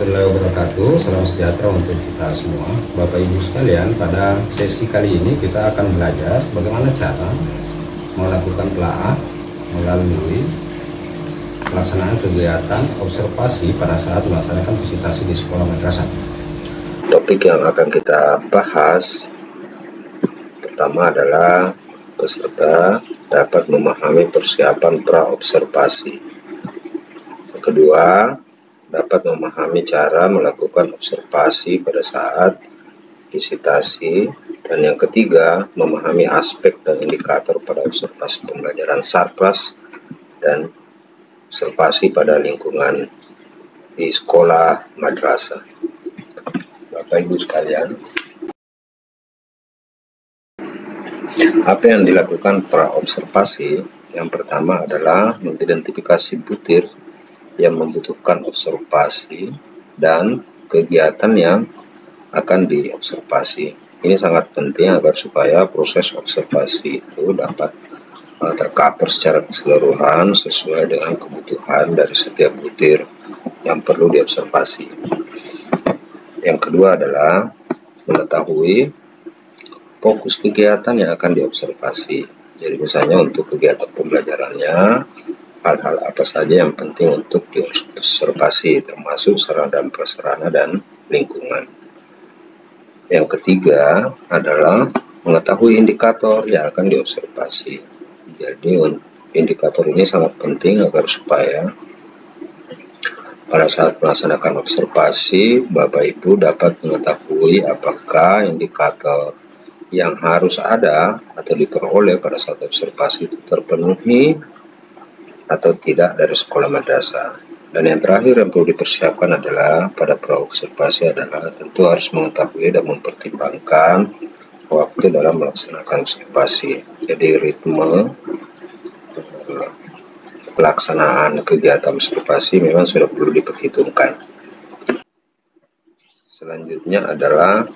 warahmatullahi wabarakatuh. Salam sejahtera untuk kita semua, Bapak Ibu sekalian. Pada sesi kali ini kita akan belajar bagaimana cara melakukan telaah melalui pelaksanaan kegiatan observasi pada saat melaksanakan visitasi di sekolah madrasah. Topik yang akan kita bahas pertama adalah peserta dapat memahami persiapan pra-observasi. Yang kedua, dapat memahami cara melakukan observasi pada saat visitasi. Dan yang ketiga, memahami aspek dan indikator pada observasi pembelajaran sarpras dan observasi pada lingkungan di sekolah madrasah. Bapak Ibu sekalian, apa yang dilakukan pra-observasi? Yang pertama adalah mengidentifikasi butir yang membutuhkan observasi dan kegiatan yang akan diobservasi. Ini sangat penting agar supaya proses observasi itu dapat tercover secara keseluruhan sesuai dengan kebutuhan dari setiap butir yang perlu diobservasi. Yang kedua adalah mengetahui fokus kegiatan yang akan diobservasi. Jadi misalnya untuk kegiatan pembelajarannya, hal-hal apa saja yang penting untuk diobservasi, termasuk sarana dan prasarana dan lingkungan. Yang ketiga adalah mengetahui indikator yang akan diobservasi. Jadi indikator ini sangat penting agar supaya pada saat melaksanakan observasi, Bapak Ibu dapat mengetahui apakah indikator yang harus ada atau diperoleh pada saat observasi itu terpenuhi atau tidak dari sekolah madrasah. Dan yang terakhir yang perlu dipersiapkan adalah pada pra-observasi adalah tentu harus mengetahui dan mempertimbangkan waktu dalam melaksanakan observasi. Jadi ritme pelaksanaan kegiatan observasi memang sudah perlu diperhitungkan. Selanjutnya adalah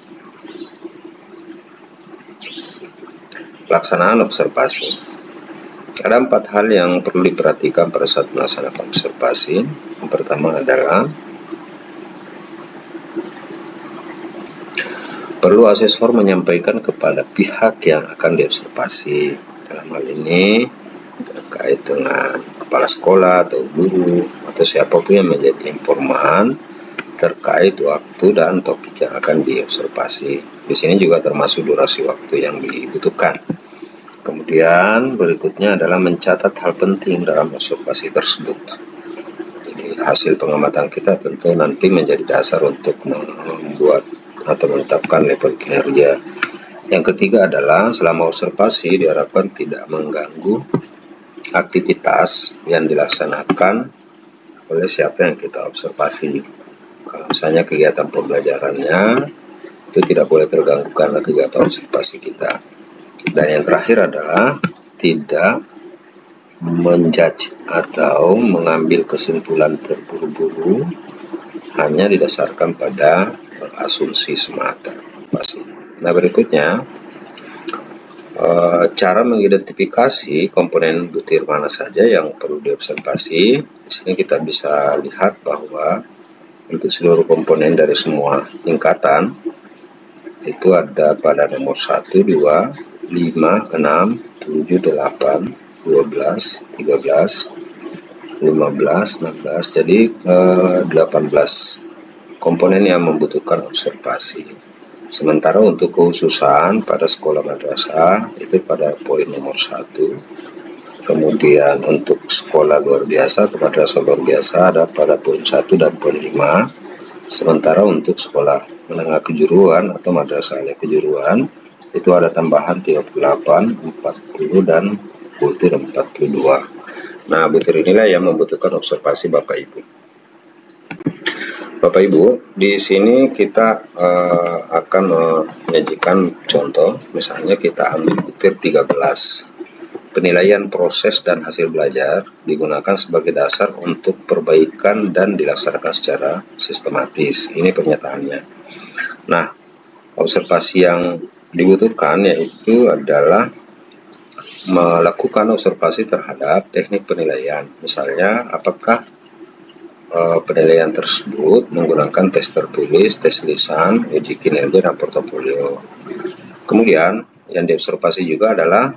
pelaksanaan observasi. Ada 4 hal yang perlu diperhatikan pada saat melaksanakan observasi. Yang pertama adalah perlu asesor menyampaikan kepada pihak yang akan diobservasi. Dalam hal ini terkait dengan kepala sekolah atau guru atau siapapun yang menjadi informan terkait waktu dan topik yang akan diobservasi. Di sini juga termasuk durasi waktu yang dibutuhkan. Kemudian berikutnya adalah mencatat hal penting dalam observasi tersebut. Jadi hasil pengamatan kita tentu nanti menjadi dasar untuk membuat atau menetapkan level kinerja. Yang ketiga adalah selama observasi diharapkan tidak mengganggu aktivitas yang dilaksanakan oleh siapa yang kita observasi. Kalau misalnya kegiatan pembelajarannya itu tidak boleh terganggu karena kegiatan observasi kita. Dan yang terakhir adalah tidak menjudge atau mengambil kesimpulan terburu-buru hanya didasarkan pada asumsi semata. Nah, berikutnya cara mengidentifikasi komponen butir mana saja yang perlu diobservasi. Di sini kita bisa lihat bahwa untuk seluruh komponen dari semua tingkatan itu ada pada nomor 1, 2, 5, 6, 7, 8, 12, 13, 15, 16, jadi 18 komponen yang membutuhkan observasi. Sementara untuk kekhususan pada sekolah madrasah itu pada poin nomor 1. Kemudian untuk sekolah luar biasa atau madrasah luar biasa ada pada poin 1 dan poin 5. Sementara untuk sekolah menengah kejuruan atau madrasah alia kejuruan itu ada tambahan 38, 40 dan butir 42. Nah, butir inilah yang membutuhkan observasi Bapak Ibu. Bapak Ibu, di sini kita akan menyajikan contoh. Misalnya kita ambil butir 13. Penilaian proses dan hasil belajar digunakan sebagai dasar untuk perbaikan dan dilaksanakan secara sistematis. Ini pernyataannya. Nah, observasi yang dibutuhkan yaitu adalah melakukan observasi terhadap teknik penilaian. Misalnya, apakah penilaian tersebut menggunakan tes tertulis, tes lisan, uji kinerja, dan portofolio. Kemudian yang diobservasi juga adalah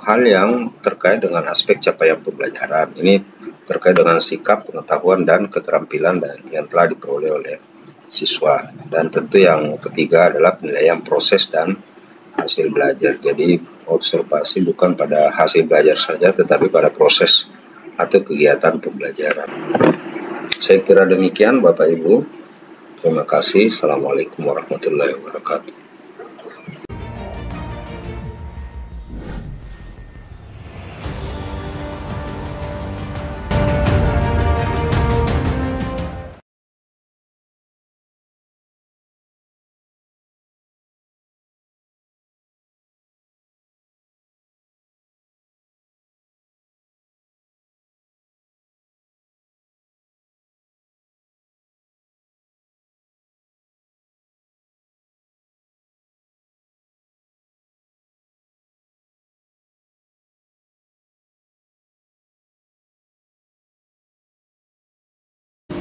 hal yang terkait dengan aspek capaian pembelajaran. Ini terkait dengan sikap, pengetahuan, dan keterampilan yang telah diperoleh oleh siswa. Dan tentu yang ketiga adalah penilaian proses dan hasil belajar. Jadi observasi bukan pada hasil belajar saja, tetapi pada proses atau kegiatan pembelajaran. Saya kira demikian Bapak Ibu. Terima kasih. Assalamualaikum warahmatullahi wabarakatuh.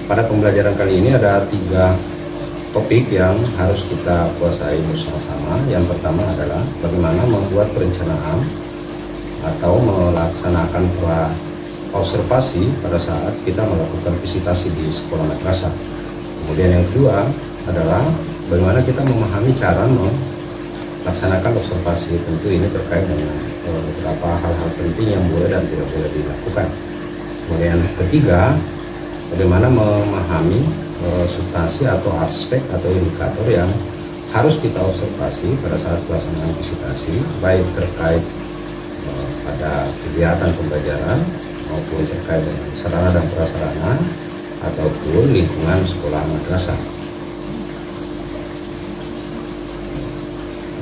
Pada pembelajaran kali ini ada 3 topik yang harus kita kuasai bersama-sama. Yang pertama adalah bagaimana membuat perencanaan atau melaksanakan observasi pada saat kita melakukan visitasi di sekolah madrasah. Kemudian yang kedua adalah bagaimana kita memahami cara melaksanakan observasi. Tentu ini terkait dengan beberapa hal-hal penting yang boleh dan tidak boleh dilakukan. Kemudian yang ketiga, bagaimana memahami substansi atau aspek atau indikator yang harus kita observasi pada saat pelaksanaan visitasi, baik terkait pada kegiatan pembelajaran maupun terkait dengan sarana dan prasarana ataupun lingkungan sekolah madrasah.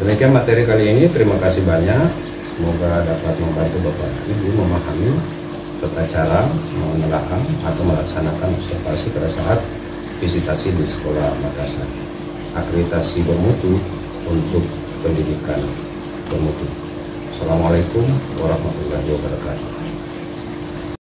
Demikian materi kali ini. Terima kasih banyak. Semoga dapat membantu Bapak Ibu memahami tata cara menelaah atau melaksanakan observasi pada saat visitasi di sekolah madrasah. Akreditasi bermutu untuk pendidikan bermutu. Assalamualaikum warahmatullahi wabarakatuh.